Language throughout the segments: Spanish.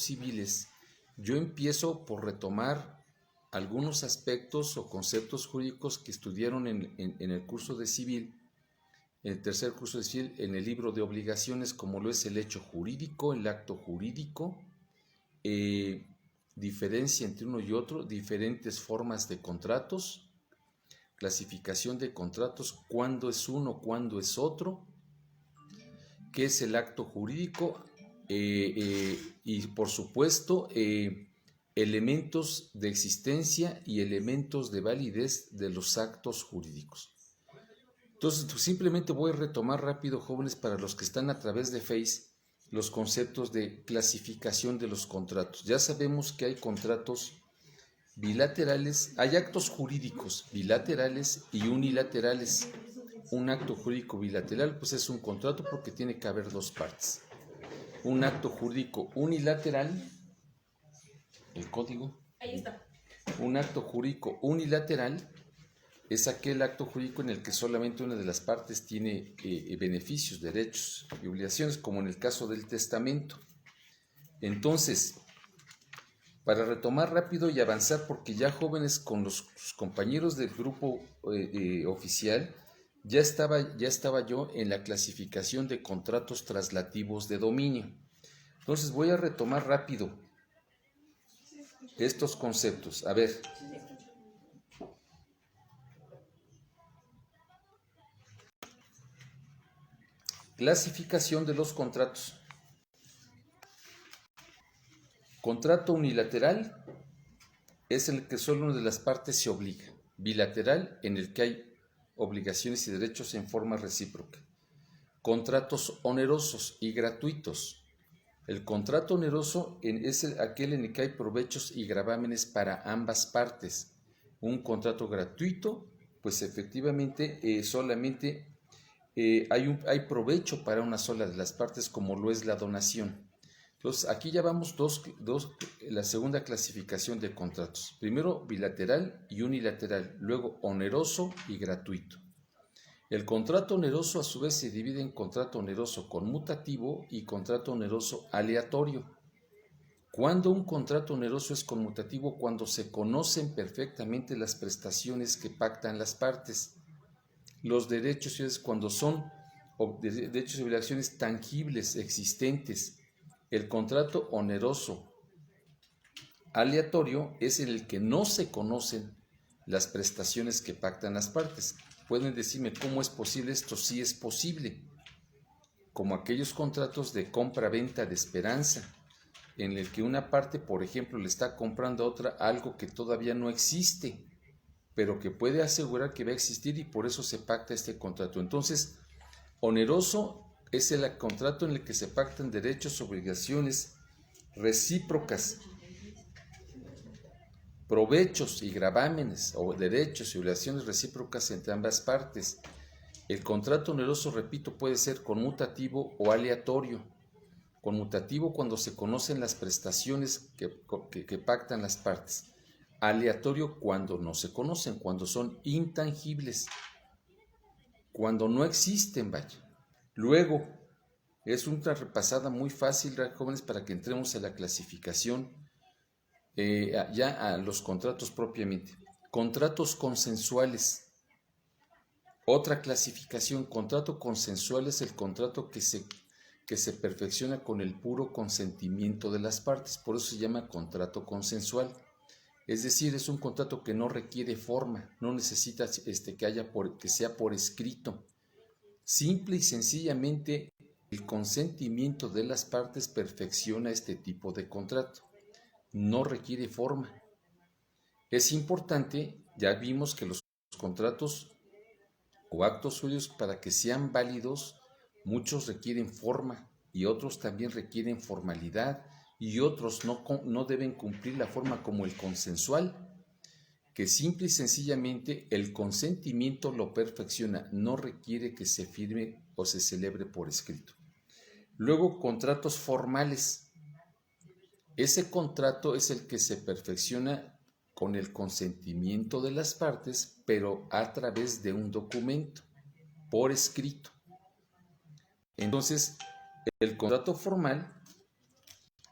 civiles, yo empiezo por retomar algunos aspectos o conceptos jurídicos que estudiaron en el curso de civil, en el tercer curso de civil, en el libro de obligaciones, como lo es el hecho jurídico, el acto jurídico, diferencia entre uno y otro, diferentes formas de contratos, clasificación de contratos, cuándo es uno, cuándo es otro, qué es el acto jurídico, y por supuesto elementos de existencia y elementos de validez de los actos jurídicos. Entonces simplemente voy a retomar rápido, jóvenes, para los que están a través de Face, los conceptos de clasificación de los contratos. Ya sabemos que hay contratos bilaterales, hay actos jurídicos bilaterales y unilaterales. Un acto jurídico bilateral pues es un contrato porque tiene que haber dos partes. Un acto jurídico unilateral, el código. Ahí está. Un acto jurídico unilateral es aquel acto jurídico en el que solamente una de las partes tiene beneficios, derechos y obligaciones, como en el caso del testamento. Entonces, para retomar rápido y avanzar, porque ya jóvenes con los compañeros del grupo oficial, ya estaba yo en la clasificación de contratos traslativos de dominio. Entonces voy a retomar rápido estos conceptos. A ver. Clasificación de los contratos. Contrato unilateral es el que solo una de las partes se obliga. Bilateral, en el que hay obligaciones y derechos en forma recíproca. Contratos onerosos y gratuitos. El contrato oneroso es aquel en el que hay provechos y gravámenes para ambas partes. Un contrato gratuito, pues efectivamente solamente hay provecho para una sola de las partes, como lo es la donación. Entonces, aquí ya vamos la segunda clasificación de contratos. Primero bilateral y unilateral, luego oneroso y gratuito. El contrato oneroso a su vez se divide en contrato oneroso conmutativo y contrato oneroso aleatorio. ¿Cuándo un contrato oneroso es conmutativo? Cuando se conocen perfectamente las prestaciones que pactan las partes. Los derechos es cuando son derechos y obligaciones tangibles, existentes. El contrato oneroso aleatorio es en el que no se conocen las prestaciones que pactan las partes. Pueden decirme cómo es posible esto. Sí es posible, como aquellos contratos de compra-venta de esperanza, en el que una parte, por ejemplo, le está comprando a otra algo que todavía no existe, pero que puede asegurar que va a existir, y por eso se pacta este contrato. Entonces, oneroso es el contrato en el que se pactan derechos, obligaciones recíprocas, provechos y gravámenes, o derechos y obligaciones recíprocas entre ambas partes. El contrato oneroso, repito, puede ser conmutativo o aleatorio. Conmutativo cuando se conocen las prestaciones que pactan las partes. Aleatorio cuando no se conocen, cuando son intangibles, cuando no existen, vaya. Luego, es una repasada muy fácil, jóvenes, para que entremos a la clasificación, ya a los contratos propiamente. Contratos consensuales. Otra clasificación: contrato consensual es el contrato que se perfecciona con el puro consentimiento de las partes, por eso se llama contrato consensual. Es decir, es un contrato que no requiere forma, no necesita que sea por escrito. Simple y sencillamente el consentimiento de las partes perfecciona este tipo de contrato. No requiere forma. Es importante, ya vimos que los contratos o actos jurídicos, para que sean válidos, muchos requieren forma y otros también requieren formalidad, y otros no deben cumplir la forma, como el consensual, que simple y sencillamente el consentimiento lo perfecciona, no requiere que se firme o se celebre por escrito. Luego, contratos formales. Ese contrato es el que se perfecciona con el consentimiento de las partes, pero a través de un documento, por escrito. Entonces, el contrato formal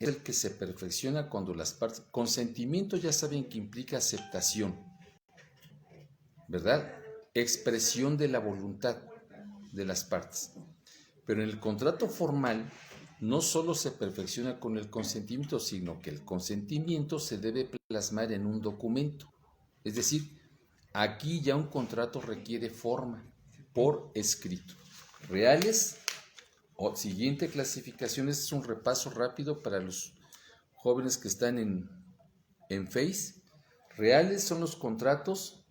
es el que se perfecciona cuando las partes... Consentimiento ya saben que implica aceptación, ¿verdad? Expresión de la voluntad de las partes. Pero en el contrato formal no solo se perfecciona con el consentimiento, sino que el consentimiento se debe plasmar en un documento. Es decir, aquí ya un contrato requiere forma por escrito. Reales o siguiente clasificación, este es un repaso rápido para los jóvenes que están en Face. Reales son los contratos.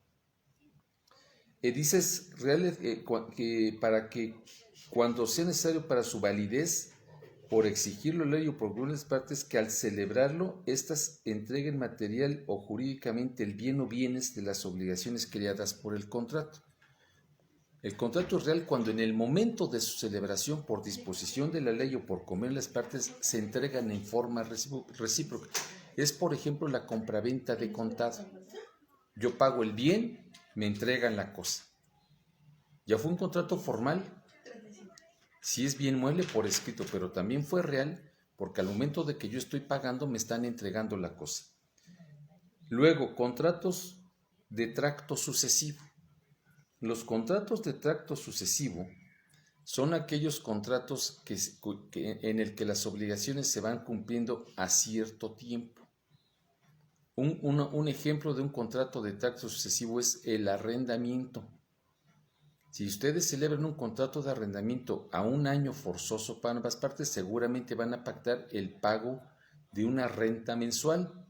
Dices reales que para que cuando sea necesario para su validez, por exigirlo ley o por algunas partes, que al celebrarlo, éstas entreguen material o jurídicamente el bien o bienes de las obligaciones creadas por el contrato. El contrato es real cuando en el momento de su celebración, por disposición de la ley o por convenio de las partes, se entregan en forma recíproca. Es, por ejemplo, la compraventa de contado. Yo pago el bien, me entregan la cosa. Ya fue un contrato formal, si es bien mueble por escrito, pero también fue real porque al momento de que yo estoy pagando me están entregando la cosa. Luego, contratos de tracto sucesivo. Los contratos de tracto sucesivo son aquellos contratos en el que las obligaciones se van cumpliendo a cierto tiempo. Un ejemplo de un contrato de tracto sucesivo es el arrendamiento. Si ustedes celebran un contrato de arrendamiento a un año forzoso para ambas partes, seguramente van a pactar el pago de una renta mensual.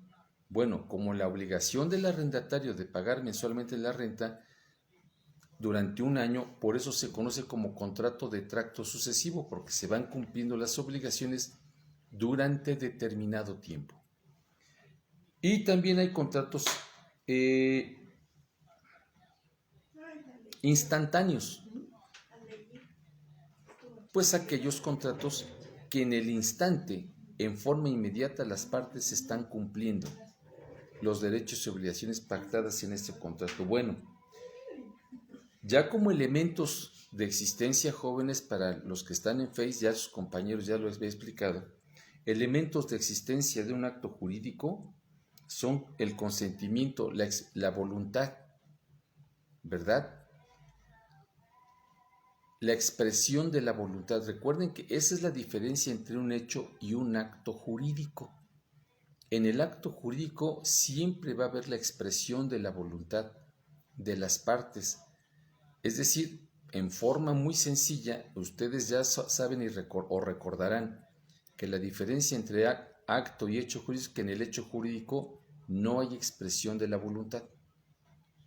Bueno, como la obligación del arrendatario de pagar mensualmente la renta durante un año, por eso se conoce como contrato de tracto sucesivo, porque se van cumpliendo las obligaciones durante determinado tiempo. Y también hay contratos instantáneos, pues aquellos contratos que en el instante, en forma inmediata, las partes están cumpliendo los derechos y obligaciones pactadas en este contrato. Bueno, ya como elementos de existencia jóvenes, para los que están en Face, ya sus compañeros ya lo he explicado, elementos de existencia de un acto jurídico son el consentimiento, la voluntad, ¿verdad? La expresión de la voluntad. Recuerden que esa es la diferencia entre un hecho y un acto jurídico. En el acto jurídico siempre va a haber la expresión de la voluntad de las partes. Es decir, en forma muy sencilla, ustedes ya saben o recordarán que la diferencia entre acto y hecho jurídico es que en el hecho jurídico no hay expresión de la voluntad.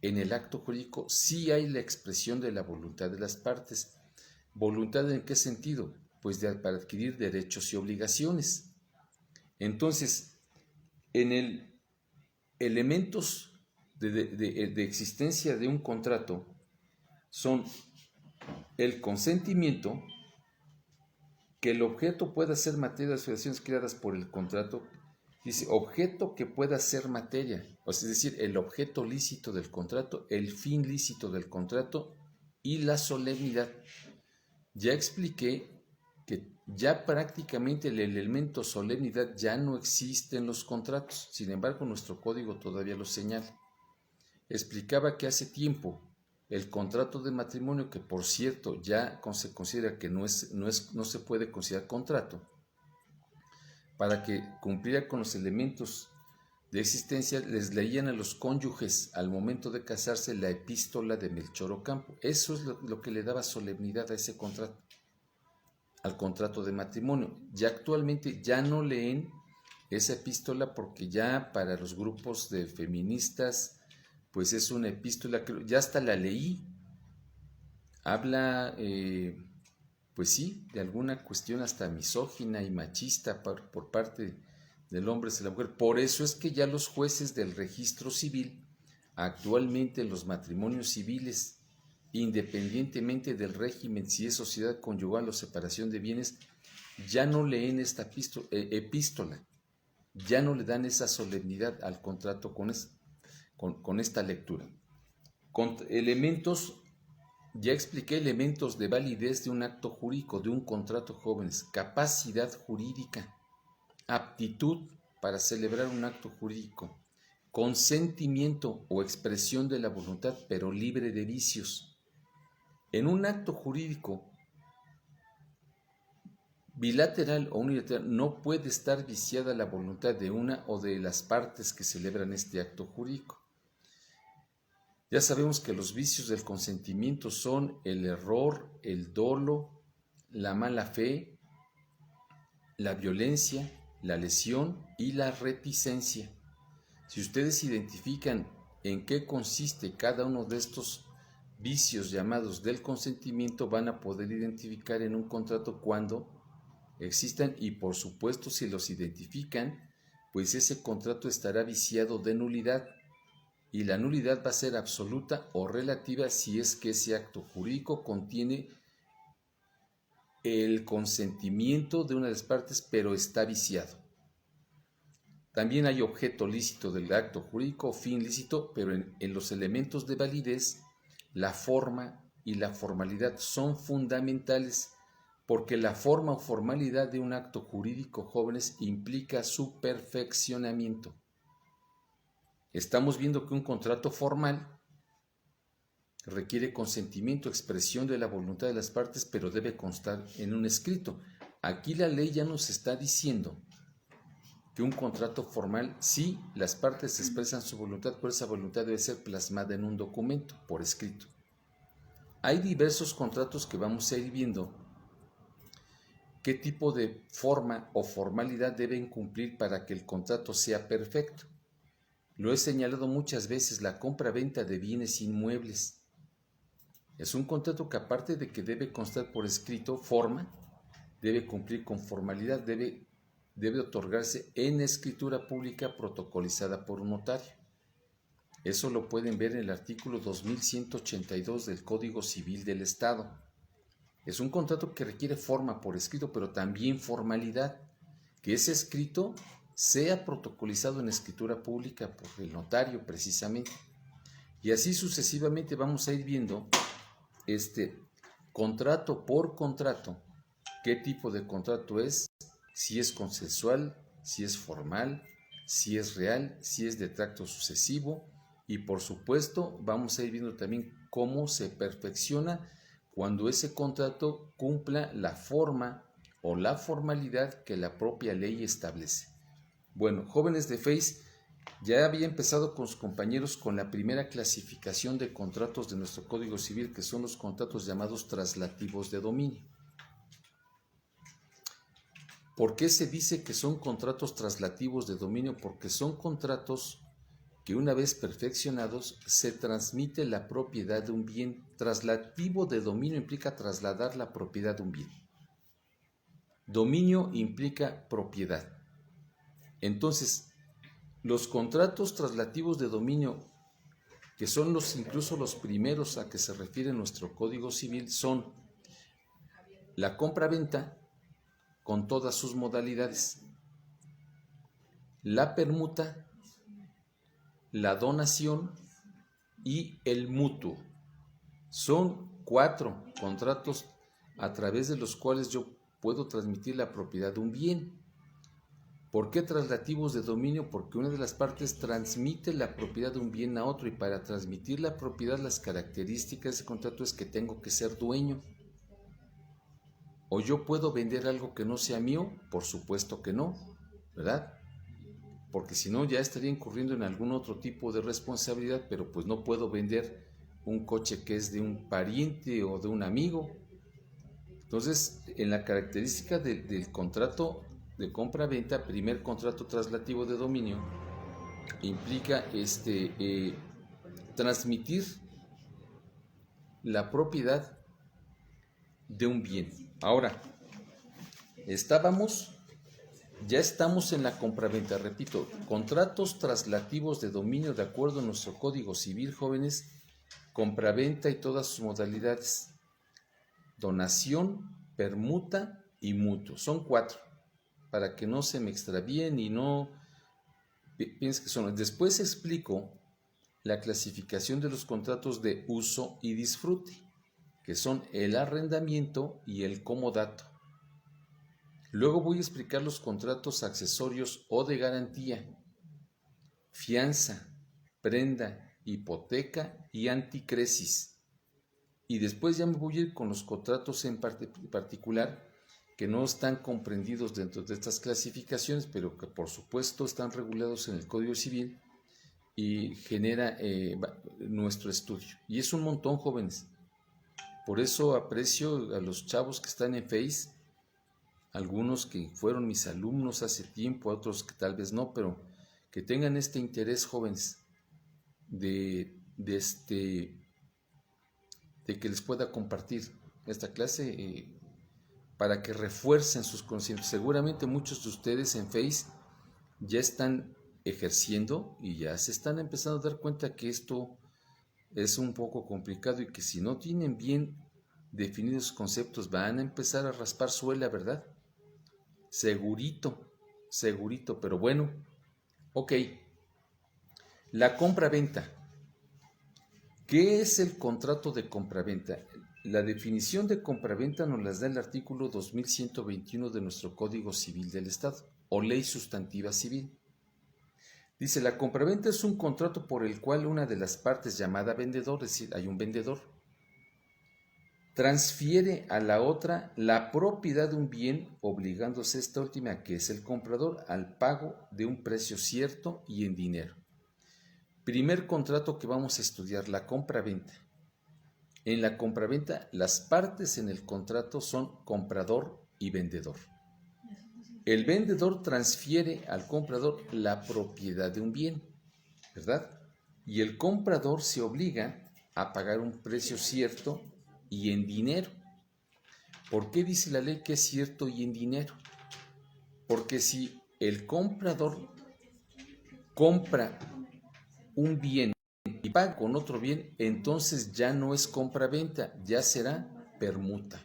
En el acto jurídico sí hay la expresión de la voluntad de las partes. ¿Voluntad en qué sentido? Pues para adquirir derechos y obligaciones. Entonces, en el elementos de existencia de un contrato son el consentimiento, que el objeto pueda ser materia de las obligaciones creadas por el contrato. Dice, objeto que pueda ser materia, es decir, el objeto lícito del contrato, el fin lícito del contrato y la solemnidad. Ya expliqué que ya prácticamente el elemento solemnidad ya no existe en los contratos, sin embargo nuestro código todavía lo señala. Explicaba que hace tiempo el contrato de matrimonio, que por cierto ya se considera que no se puede considerar contrato, para que cumpliera con los elementos de existencia, les leían a los cónyuges al momento de casarse la epístola de Melchor Ocampo. Eso es lo que le daba solemnidad a ese contrato, al contrato de matrimonio. Ya actualmente ya no leen esa epístola porque ya para los grupos de feministas, pues es una epístola que ya hasta la leí. Habla, pues sí, de alguna cuestión hasta misógina y machista por parte del hombre hacia la mujer. Por eso es que ya los jueces del registro civil, actualmente los matrimonios civiles, independientemente del régimen, si es sociedad conyugal o separación de bienes, ya no leen esta epístola, ya no le dan esa solemnidad al contrato con esta lectura. Ya expliqué elementos de validez de un acto jurídico, de un contrato, jóvenes. Capacidad jurídica. aptitud para celebrar un acto jurídico, consentimiento o expresión de la voluntad, pero libre de vicios. En un acto jurídico bilateral o unilateral no puede estar viciada la voluntad de una o de las partes que celebran este acto jurídico. Ya sabemos que los vicios del consentimiento son el error, el dolo, la mala fe, la violencia, la lesión y la reticencia. Si ustedes identifican en qué consiste cada uno de estos vicios llamados del consentimiento, van a poder identificar en un contrato cuando existan, y por supuesto si los identifican, pues ese contrato estará viciado de nulidad, y la nulidad va a ser absoluta o relativa si es que ese acto jurídico contiene el consentimiento de una de las partes, pero está viciado. También hay objeto lícito del acto jurídico o fin lícito, pero en los elementos de validez, la forma y la formalidad son fundamentales, porque la forma o formalidad de un acto jurídico, jóvenes, implica su perfeccionamiento. Estamos viendo que un contrato formal requiere consentimiento, expresión de la voluntad de las partes, pero debe constar en un escrito. Aquí la ley ya nos está diciendo que un contrato formal, sí, las partes expresan su voluntad, pero esa voluntad debe ser plasmada en un documento, por escrito. Hay diversos contratos que vamos a ir viendo qué tipo de forma o formalidad deben cumplir para que el contrato sea perfecto. Lo he señalado muchas veces, la compra-venta de bienes inmuebles. Es un contrato que, aparte de que debe constar por escrito, forma, debe cumplir con formalidad, debe otorgarse en escritura pública protocolizada por un notario. Eso lo pueden ver en el artículo 2182 del Código Civil del Estado. Es un contrato que requiere forma por escrito, pero también formalidad, que ese escrito sea protocolizado en escritura pública por el notario precisamente. Y así sucesivamente vamos a ir viendo contrato por contrato, qué tipo de contrato es, si es consensual, si es formal, si es real, si es de tracto sucesivo, y por supuesto vamos a ir viendo también cómo se perfecciona cuando ese contrato cumpla la forma o la formalidad que la propia ley establece. Bueno, jóvenes de FACE, ya había empezado con sus compañeros con la primera clasificación de contratos de nuestro Código Civil, que son los contratos llamados traslativos de dominio. ¿Por qué se dice que son contratos traslativos de dominio? Porque son contratos que una vez perfeccionados se transmite la propiedad de un bien. Traslativo de dominio implica trasladar la propiedad de un bien. Dominio implica propiedad. Entonces, los contratos traslativos de dominio, que son incluso los primeros a que se refiere nuestro Código Civil, son la compra-venta con todas sus modalidades, la permuta, la donación y el mutuo. Son 4 contratos a través de los cuales yo puedo transmitir la propiedad de un bien. ¿Por qué traslativos de dominio? Porque una de las partes transmite la propiedad de un bien a otro, y para transmitir la propiedad, las características de ese contrato es que tengo que ser dueño. ¿O yo puedo vender algo que no sea mío? Por supuesto que no, ¿verdad? Porque si no ya estaría incurriendo en algún otro tipo de responsabilidad, pero pues no puedo vender un coche que es de un pariente o de un amigo. Entonces, en la característica del contrato de compra-venta, primer contrato traslativo de dominio, implica transmitir la propiedad de un bien. Ahora, ya estamos en la compraventa, repito, contratos traslativos de dominio de acuerdo a nuestro Código Civil, jóvenes, compraventa y todas sus modalidades, donación, permuta y mutuo. Son 4, para que no se me extravíen y no piensen que son. Después explico la clasificación de los contratos de uso y disfrute, que son el arrendamiento y el comodato. Luego voy a explicar los contratos accesorios o de garantía, fianza, prenda, hipoteca y anticresis. Y después ya me voy a ir con los contratos en particular que no están comprendidos dentro de estas clasificaciones, pero que por supuesto están regulados en el Código Civil y genera nuestro estudio. Y es un montón, jóvenes. Por eso aprecio a los chavos que están en Face, algunos que fueron mis alumnos hace tiempo, otros que tal vez no, pero que tengan este interés, jóvenes, de que les pueda compartir esta clase para que refuercen sus conocimientos. Seguramente muchos de ustedes en Face ya están ejerciendo y ya se están empezando a dar cuenta que esto es un poco complicado y que si no tienen bien definidos sus conceptos van a empezar a raspar suela, ¿verdad? Segurito, pero bueno, ok. La compra-venta. ¿Qué es el contrato de compraventa? La definición de compraventa nos la da el artículo 2121 de nuestro Código Civil del Estado, o Ley Sustantiva Civil. Dice, la compraventa es un contrato por el cual una de las partes llamada vendedor, es decir, hay un vendedor, transfiere a la otra la propiedad de un bien, obligándose esta última, que es el comprador, al pago de un precio cierto y en dinero. Primer contrato que vamos a estudiar, la compraventa. En la compraventa, las partes en el contrato son comprador y vendedor. El vendedor transfiere al comprador la propiedad de un bien, ¿verdad? Y el comprador se obliga a pagar un precio cierto y en dinero. ¿Por qué dice la ley que es cierto y en dinero? Porque si el comprador compra un bien y paga con otro bien, entonces ya no es compra-venta, ya será permuta.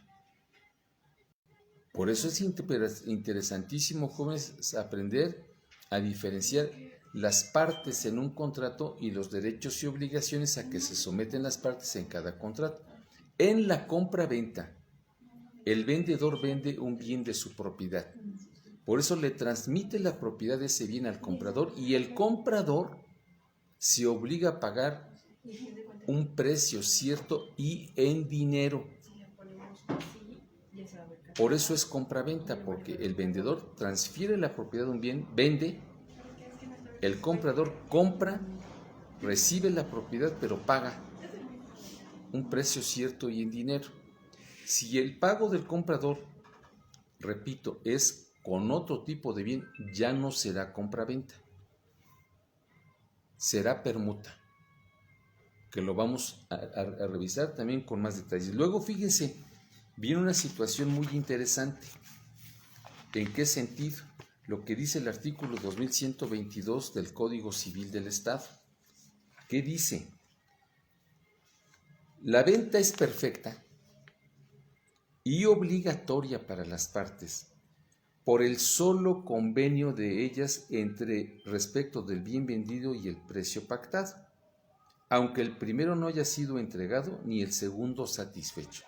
Por eso es interesantísimo, jóvenes, aprender a diferenciar las partes en un contrato y los derechos y obligaciones a que se someten las partes en cada contrato. En la compra-venta, el vendedor vende un bien de su propiedad. Por eso le transmite la propiedad de ese bien al comprador y el comprador se obliga a pagar un precio cierto y en dinero. Por eso es compraventa, porque el vendedor transfiere la propiedad de un bien, vende, el comprador compra, recibe la propiedad, pero paga un precio cierto y en dinero. Si el pago del comprador, repito, es con otro tipo de bien, ya no será compraventa, será permuta, que lo vamos a revisar también con más detalles. Luego, fíjense, viene una situación muy interesante. ¿En qué sentido? Lo que dice el artículo 2122 del Código Civil del Estado. ¿Qué dice? La venta es perfecta y obligatoria para las partes por el solo convenio de ellas entre respecto del bien vendido y el precio pactado, aunque el primero no haya sido entregado ni el segundo satisfecho.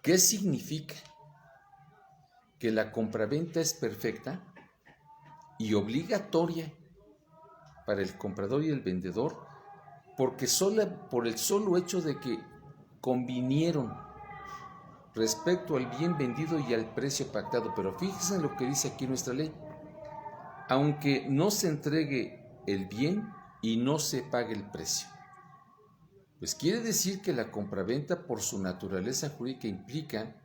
¿Qué significa? Que la compraventa es perfecta y obligatoria para el comprador y el vendedor porque por el solo hecho de que convinieron respecto al bien vendido y al precio pactado. Pero fíjense en lo que dice aquí nuestra ley. Aunque no se entregue el bien y no se pague el precio. Pues quiere decir que la compraventa por su naturaleza jurídica implica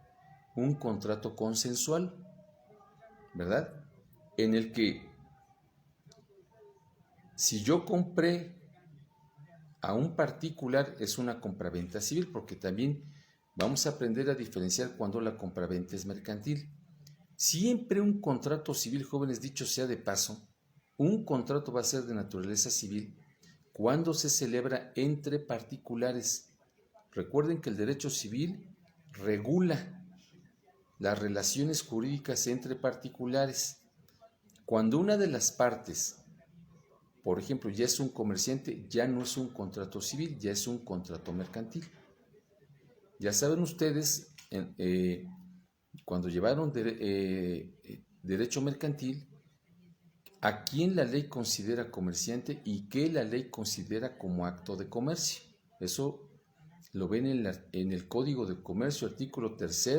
un contrato consensual, ¿verdad? En el que si yo compré a un particular es una compraventa civil, porque también vamos a aprender a diferenciar cuando la compraventa es mercantil. Siempre un contrato civil, jóvenes, dicho sea de paso, un contrato va a ser de naturaleza civil cuando se celebra entre particulares. Recuerden que el derecho civil regula las relaciones jurídicas entre particulares. Cuando una de las partes, por ejemplo, ya es un comerciante, ya no es un contrato civil, ya es un contrato mercantil. Ya saben ustedes, cuando llevaron derecho mercantil, a quién la ley considera comerciante y qué la ley considera como acto de comercio. Eso lo ven en el Código de Comercio, artículo 3,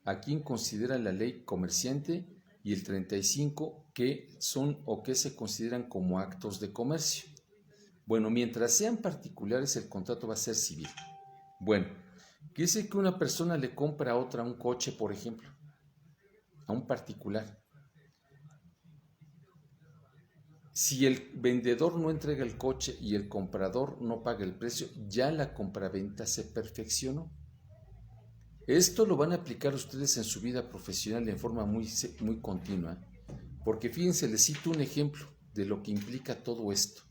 a quién considera la ley comerciante, y el 35, qué son o qué se consideran como actos de comercio. Bueno, mientras sean particulares, el contrato va a ser civil. Bueno, quiere decir que una persona le compra a otra un coche, por ejemplo, a un particular. Si el vendedor no entrega el coche y el comprador no paga el precio, ya la compraventa se perfeccionó. Esto lo van a aplicar ustedes en su vida profesional en forma muy continua, porque fíjense, les cito un ejemplo de lo que implica todo esto.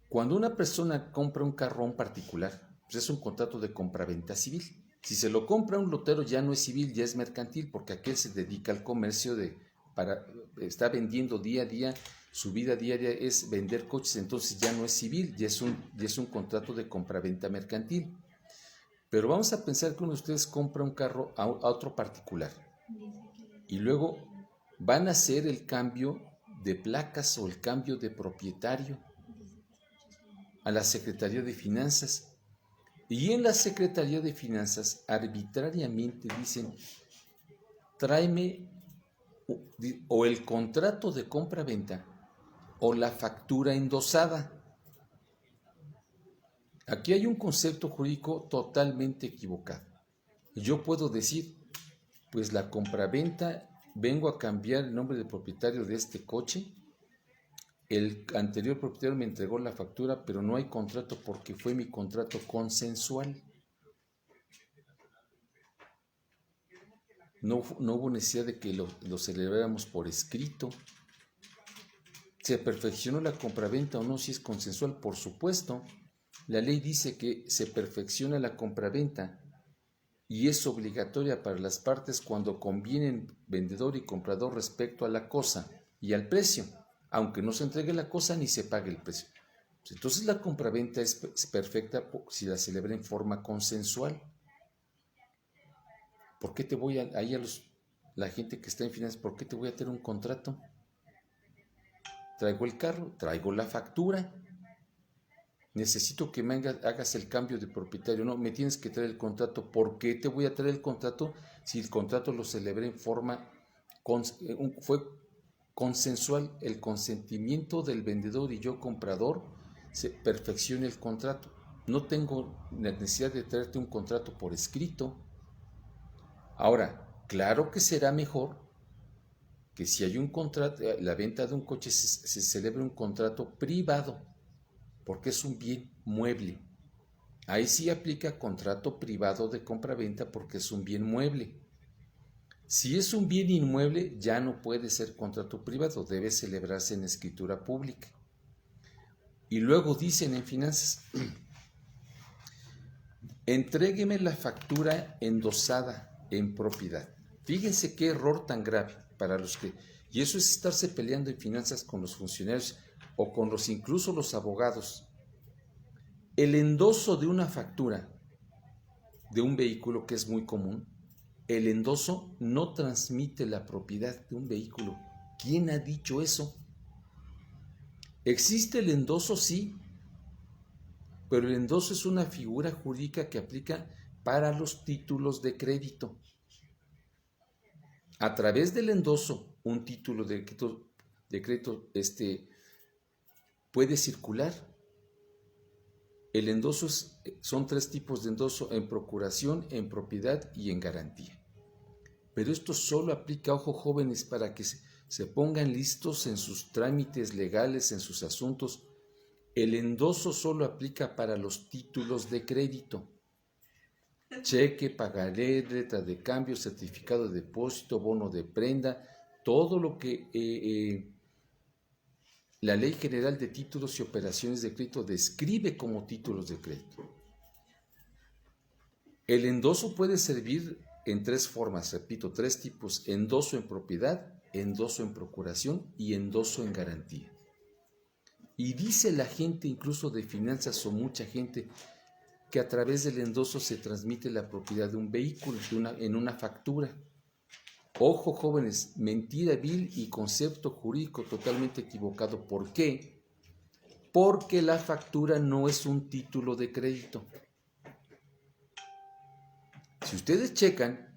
Cuando una persona compra un carro a un particular, pues es un contrato de compraventa civil. Si se lo compra a un lotero ya no es civil, ya es mercantil, porque aquel se dedica al comercio está vendiendo día a día, su vida diaria es vender coches, entonces ya no es civil, ya es un contrato de compraventa mercantil. Pero vamos a pensar que uno de ustedes compra un carro a otro particular y luego van a hacer el cambio de placas o el cambio de propietario a la Secretaría de Finanzas. Y en la Secretaría de Finanzas arbitrariamente dicen, tráeme o el contrato de compra-venta o la factura endosada. Aquí hay un concepto jurídico totalmente equivocado. Yo puedo decir, pues la compraventa, vengo a cambiar el nombre del propietario de este coche, el anterior propietario me entregó la factura, pero no hay contrato porque fue mi contrato consensual. No hubo necesidad de que lo celebráramos por escrito. ¿Se perfeccionó la compraventa o no si es consensual? Por supuesto. La ley dice que se perfecciona la compraventa y es obligatoria para las partes cuando convienen vendedor y comprador respecto a la cosa y al precio, aunque no se entregue la cosa ni se pague el precio. Entonces la compraventa es perfecta si la celebra en forma consensual. ¿Por qué te voy la gente que está en finanzas, por qué te voy a tener un contrato? Traigo el carro, traigo la factura. Necesito que me hagas el cambio de propietario. No, me tienes que traer el contrato. ¿Por qué te voy a traer el contrato si el contrato lo celebré en forma fue consensual? El consentimiento del vendedor y yo comprador se perfecciona el contrato. No tengo la necesidad de traerte un contrato por escrito. Ahora, claro que será mejor que si hay un contrato, la venta de un coche se celebre un contrato privado, porque es un bien mueble. Ahí sí aplica contrato privado de compra-venta porque es un bien mueble. Si es un bien inmueble, ya no puede ser contrato privado, debe celebrarse en escritura pública. Y luego dicen en finanzas, entrégueme la factura endosada en propiedad. Fíjense qué error tan grave para los que... Y eso es estarse peleando en finanzas con los funcionarios o con incluso los abogados. El endoso de una factura de un vehículo, que es muy común, el endoso no transmite la propiedad de un vehículo. ¿Quién ha dicho eso? ¿Existe el endoso? Sí, pero el endoso es una figura jurídica que aplica para los títulos de crédito. A través del endoso, un título de crédito puede circular. El endoso son 3 tipos de endoso: en procuración, en propiedad y en garantía. Pero esto solo aplica, ojo jóvenes, para que se pongan listos en sus trámites legales, en sus asuntos. El endoso solo aplica para los títulos de crédito. Cheque, pagaré, letra de cambio, certificado de depósito, bono de prenda, todo lo que la Ley General de Títulos y Operaciones de Crédito describe como títulos de crédito. El endoso puede servir en 3 formas, repito, 3 tipos: endoso en propiedad, endoso en procuración y endoso en garantía. Y dice la gente, incluso de finanzas o mucha gente, que a través del endoso se transmite la propiedad de un vehículo en una factura. Ojo, jóvenes, mentira vil y concepto jurídico totalmente equivocado. ¿Por qué? Porque la factura no es un título de crédito. Si ustedes checan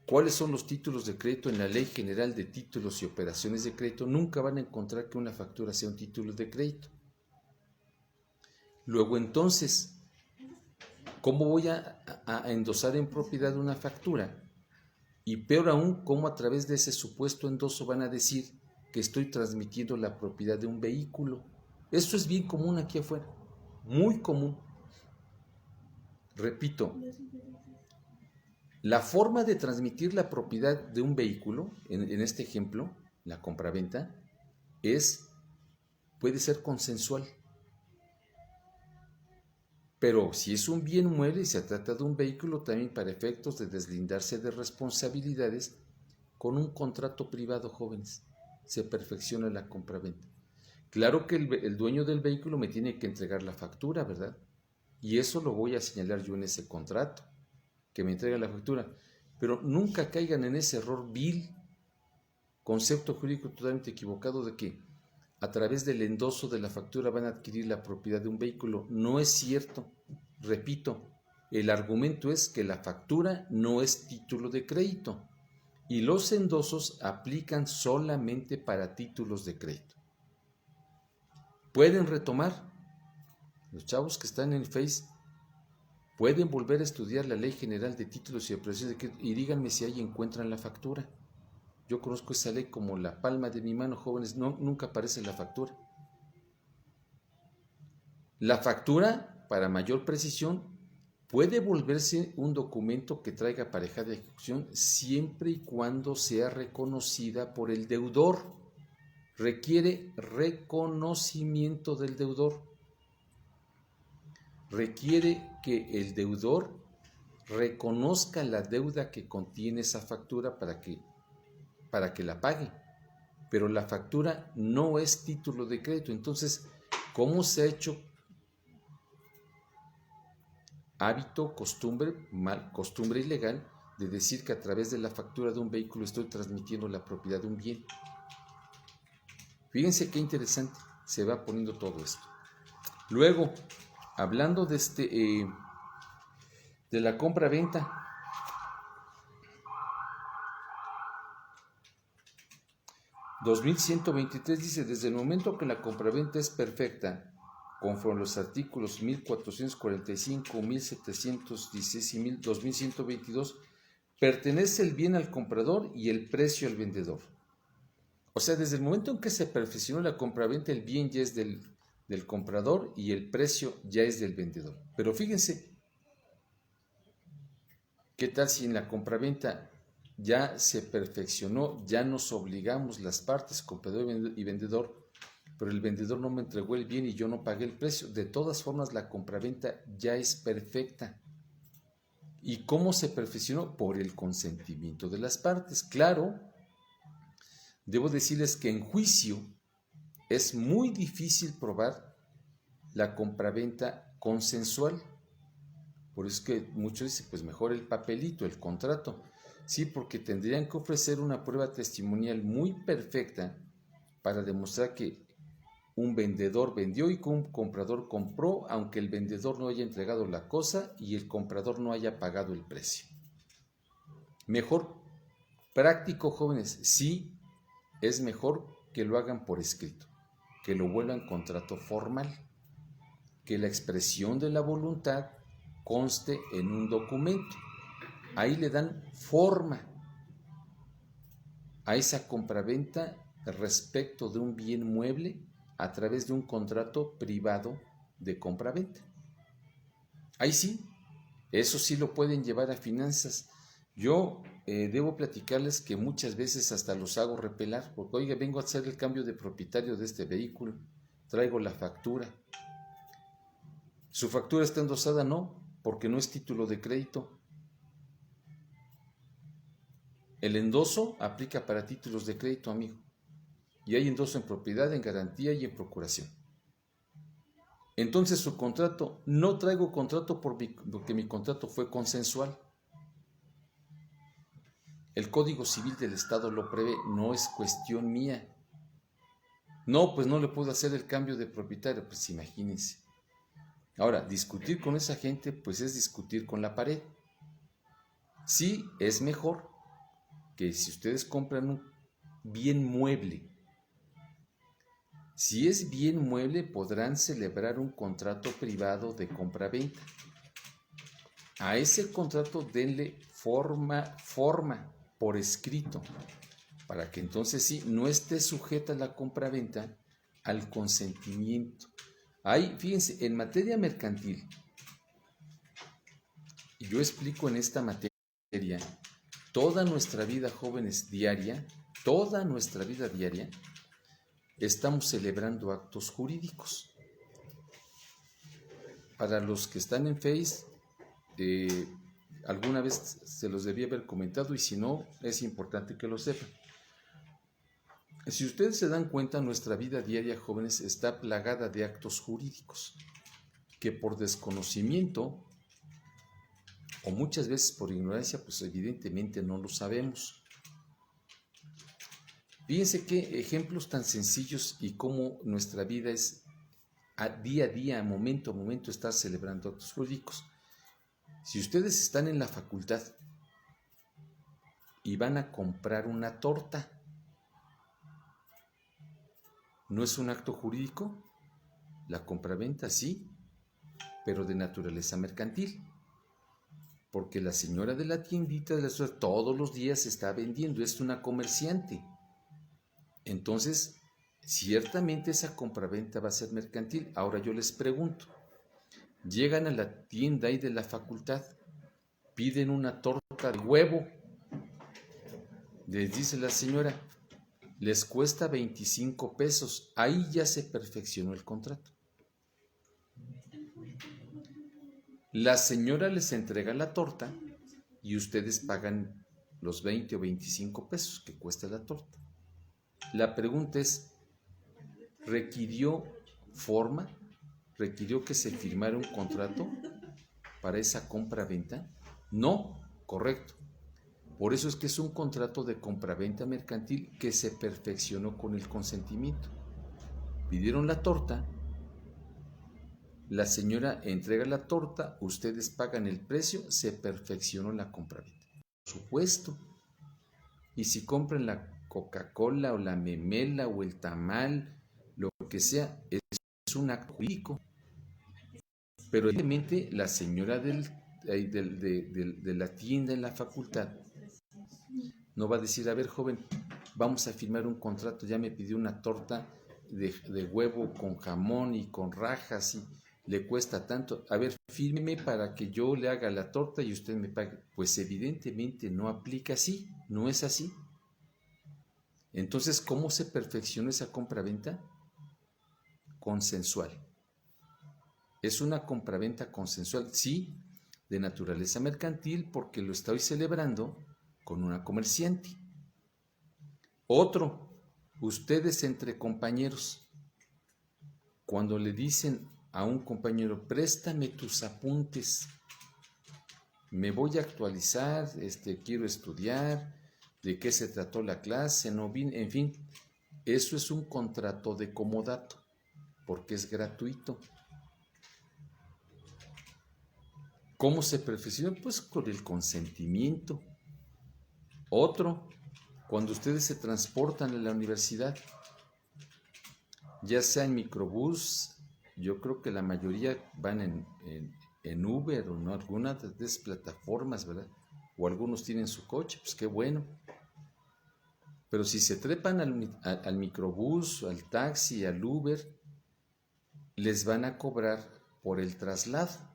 cuáles son los títulos de crédito en la Ley General de Títulos y Operaciones de Crédito, nunca van a encontrar que una factura sea un título de crédito. Luego entonces, ¿cómo voy a endosar en propiedad una factura? Y peor aún, ¿cómo a través de ese supuesto endoso van a decir que estoy transmitiendo la propiedad de un vehículo? Esto es bien común aquí afuera, muy común. Repito, la forma de transmitir la propiedad de un vehículo, en este ejemplo, la compraventa, puede ser consensual. Pero si es un bien mueble y se trata de un vehículo, también para efectos de deslindarse de responsabilidades, con un contrato privado, jóvenes, se perfecciona la compraventa. Claro que el dueño del vehículo me tiene que entregar la factura, ¿verdad? Y eso lo voy a señalar yo en ese contrato, que me entrega la factura. Pero nunca caigan en ese error vil, concepto jurídico totalmente equivocado de que a través del endoso de la factura van a adquirir la propiedad de un vehículo. No es cierto. Repito, el argumento es que la factura no es título de crédito y los endosos aplican solamente para títulos de crédito. Pueden retomar, los chavos que están en el Face, pueden volver a estudiar la Ley General de Títulos y Operaciones de Crédito y díganme si ahí encuentran la factura. Yo conozco esa ley como la palma de mi mano, jóvenes, nunca aparece la factura. La factura, para mayor precisión, puede volverse un documento que traiga aparejada ejecución siempre y cuando sea reconocida por el deudor. Requiere reconocimiento del deudor. Requiere que el deudor reconozca la deuda que contiene esa factura para que la pague. Pero la factura no es título de crédito. Entonces, ¿cómo se ha hecho hábito, costumbre ilegal de decir que a través de la factura de un vehículo estoy transmitiendo la propiedad de un bien? Fíjense qué interesante se va poniendo todo esto. Luego, hablando de la compra-venta, (2123) dice, desde el momento que la compraventa es perfecta, conforme a los artículos 1445, 1716 y 2122, pertenece el bien al comprador y el precio al vendedor. O sea, desde el momento en que se perfeccionó la compraventa, el bien ya es del comprador y el precio ya es del vendedor. Pero fíjense, ¿qué tal si en la compraventa ya se perfeccionó, ya nos obligamos las partes, comprador y vendedor, pero el vendedor no me entregó el bien y yo no pagué el precio? De todas formas, la compraventa ya es perfecta. ¿Y cómo se perfeccionó? Por el consentimiento de las partes. Claro, debo decirles que en juicio es muy difícil probar la compraventa consensual. Por eso es que muchos dicen, pues mejor el papelito, el contrato. Sí, porque tendrían que ofrecer una prueba testimonial muy perfecta para demostrar que un vendedor vendió y que un comprador compró, aunque el vendedor no haya entregado la cosa y el comprador no haya pagado el precio. Mejor, práctico, jóvenes, sí, es mejor que lo hagan por escrito, que lo vuelvan contrato formal, que la expresión de la voluntad conste en un documento. Ahí le dan forma a esa compraventa respecto de un bien mueble a través de un contrato privado de compraventa. Ahí sí, eso sí lo pueden llevar a finanzas. Yo debo platicarles que muchas veces hasta los hago repelar, porque oiga, vengo a hacer el cambio de propietario de este vehículo, traigo la factura. ¿Su factura está endosada? No, porque no es título de crédito. El endoso aplica para títulos de crédito, amigo. Y hay endoso en propiedad, en garantía y en procuración. Entonces su contrato, no traigo contrato porque mi contrato fue consensual. El Código Civil del Estado lo prevé, no es cuestión mía. No, pues no le puedo hacer el cambio de propietario, pues imagínense. Ahora, discutir con esa gente, pues es discutir con la pared. Sí, es mejor que si ustedes compran un bien mueble. Si es bien mueble, podrán celebrar un contrato privado de compra-venta. A ese contrato denle forma por escrito, para que entonces sí no esté sujeta la compra-venta al consentimiento. Ahí, fíjense, en materia mercantil, y yo explico en esta materia, toda nuestra vida, jóvenes, diaria, toda nuestra vida diaria, estamos celebrando actos jurídicos. Para los que están en Face, alguna vez se los debía haber comentado y si no, es importante que lo sepan. Si ustedes se dan cuenta, nuestra vida diaria, jóvenes, está plagada de actos jurídicos que por desconocimiento o muchas veces por ignorancia, pues evidentemente no lo sabemos. Fíjense qué ejemplos tan sencillos y cómo nuestra vida es día a día, momento a momento, estar celebrando actos jurídicos. Si ustedes están en la facultad y van a comprar una torta, ¿no es un acto jurídico? La compraventa sí, pero de naturaleza mercantil, porque la señora de la tiendita de la ciudad todos los días está vendiendo, es una comerciante. Entonces, ciertamente esa compraventa va a ser mercantil. Ahora yo les pregunto, llegan a la tienda ahí de la facultad, piden una torta de huevo, les dice la señora, les cuesta 25 pesos, ahí ya se perfeccionó el contrato. La señora les entrega la torta y ustedes pagan los 20 o 25 pesos que cuesta la torta. La pregunta es, ¿requirió forma? ¿Requirió que se firmara un contrato para esa compra-venta? No, correcto. Por eso es que es un contrato de compra-venta mercantil que se perfeccionó con el consentimiento. Pidieron la torta, la señora entrega la torta, ustedes pagan el precio, se perfeccionó la compra-venta. Por supuesto. Y si compran la Coca-Cola o la memela o el tamal, lo que sea, es un acto jurídico. Pero evidentemente la señora de la tienda en la facultad no va a decir, a ver, joven, vamos a firmar un contrato, ya me pidió una torta de huevo con jamón y con rajas y le cuesta tanto, a ver, fírmeme para que yo le haga la torta y usted me pague. Pues evidentemente no aplica así, no es así. Entonces, ¿cómo se perfecciona esa compra-venta? Consensual. Es una compraventa consensual, sí, de naturaleza mercantil, porque lo estoy celebrando con una comerciante. Otro, ustedes entre compañeros, cuando le dicen a un compañero, préstame tus apuntes, me voy a actualizar, quiero estudiar, de qué se trató la clase, no vine, en fin, eso es un contrato de comodato, porque es gratuito. ¿Cómo se perfecciona? Pues con el consentimiento. Otro, cuando ustedes se transportan a la universidad, ya sea en microbús, yo creo que la mayoría van en Uber o en alguna de esas plataformas, ¿verdad? O algunos tienen su coche, pues qué bueno. Pero si se trepan al microbús, al taxi, al Uber, les van a cobrar por el traslado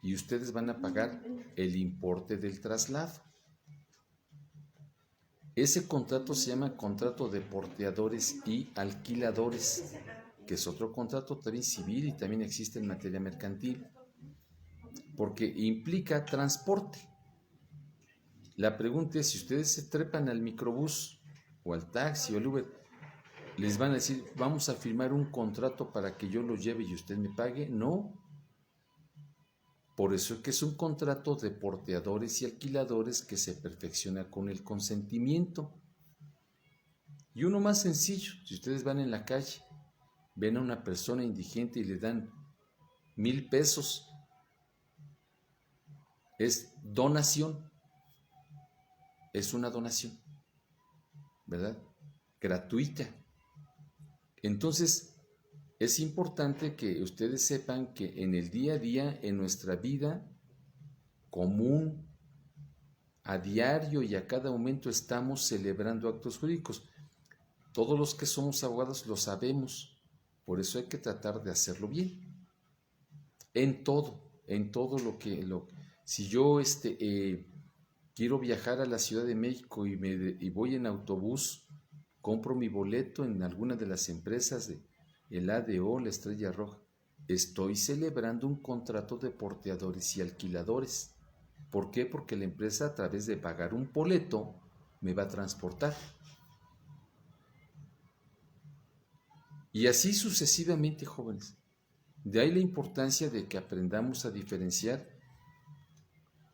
y ustedes van a pagar el importe del traslado. Ese contrato se llama contrato de porteadores y alquiladores, que es otro contrato también civil y también existe en materia mercantil, porque implica transporte. La pregunta es, si ustedes se trepan al microbús o al taxi o al Uber, les van a decir, vamos a firmar un contrato para que yo lo lleve y usted me pague. No. Por eso es que es un contrato de porteadores y alquiladores que se perfecciona con el consentimiento. Y uno más sencillo, si ustedes van en la calle, ven a una persona indigente y le dan 1,000 pesos, es donación, es una donación, ¿verdad? Gratuita. Entonces, es importante que ustedes sepan que en el día a día, en nuestra vida común, a diario y a cada momento estamos celebrando actos jurídicos. Todos los que somos abogados lo sabemos, por eso hay que tratar de hacerlo bien. En todo lo que... si yo quiero viajar a la Ciudad de México y voy en autobús, compro mi boleto en alguna de las empresas de el ADO, la Estrella Roja, estoy celebrando un contrato de porteadores y alquiladores. ¿Por qué? Porque la empresa, a través de pagar un boleto, me va a transportar. Y así sucesivamente, jóvenes. De ahí la importancia de que aprendamos a diferenciar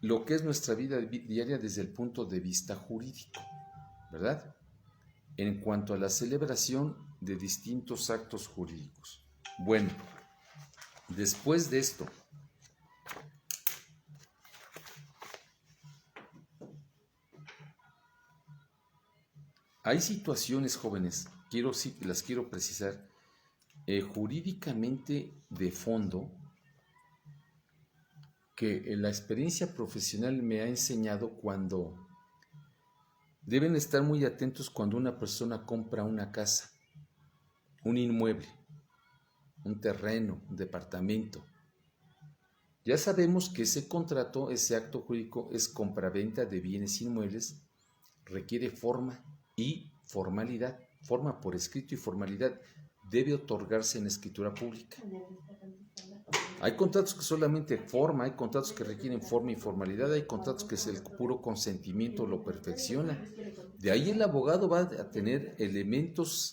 lo que es nuestra vida diaria desde el punto de vista jurídico, ¿verdad? En cuanto a la celebración de distintos actos jurídicos. Bueno, después de esto, hay situaciones, jóvenes, las quiero precisar, jurídicamente de fondo, que la experiencia profesional me ha enseñado cuando deben estar muy atentos cuando una persona compra una casa, un inmueble, un terreno, un departamento. Ya sabemos que ese contrato, ese acto jurídico es compraventa de bienes inmuebles, requiere forma y formalidad, forma por escrito y formalidad, debe otorgarse en escritura pública. Hay contratos que solamente forma, hay contratos que requieren forma y formalidad, hay contratos que el puro consentimiento lo perfecciona. De ahí el abogado va a tener elementos